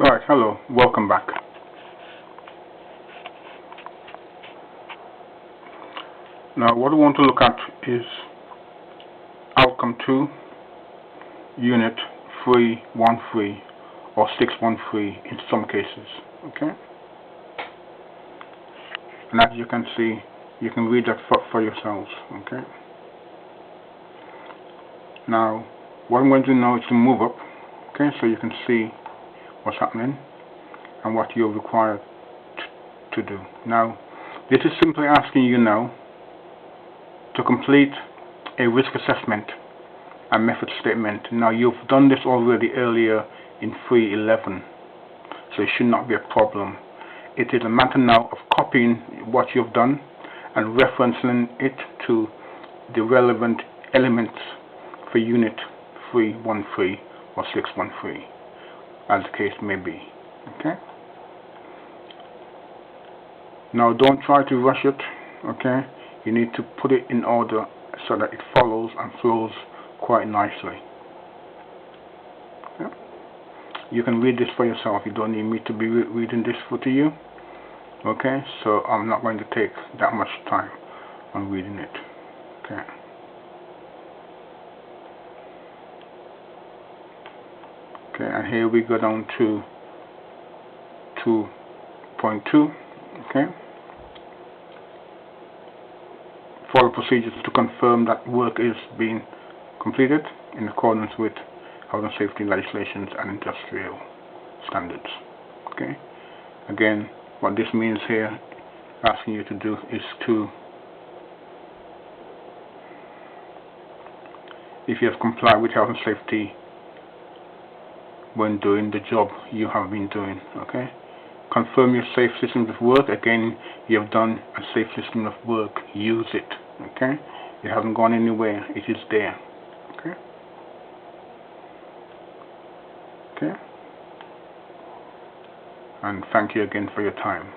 Right, hello, welcome back. Now what we want to look at is outcome 2, unit 313 or 613 in some cases, okay? And as you can see, you can read that for yourselves, okay? Now, what I'm going to do now is to move up, okay, so you can see what's happening and what you're required to do. Now, this is simply asking you now to complete a risk assessment and method statement. Now, you've done this already earlier in 311, so it should not be a problem. It is a matter now of copying what you've done and referencing it to the relevant elements for unit 313 or 613, as the case may be. Okay? Now don't try to rush it, okay? You need to put it in order so that it follows and flows quite nicely. Okay? You can read this for yourself. You don't need me to be reading this to you. Okay? So I'm not going to take that much time on reading it. Okay? Okay, and here we go down to 2.2. Okay? Follow procedures to confirm that work is being completed in accordance with health and safety legislations and industrial standards. Okay? Again, what this means here, asking you to do is to, if you have complied with health and safety when doing the job you have been doing, okay? Confirm your safe systems of work. Again, you have done a safe system of work. Use it, okay? It hasn't gone anywhere. It is there, okay? Okay? And thank you again for your time.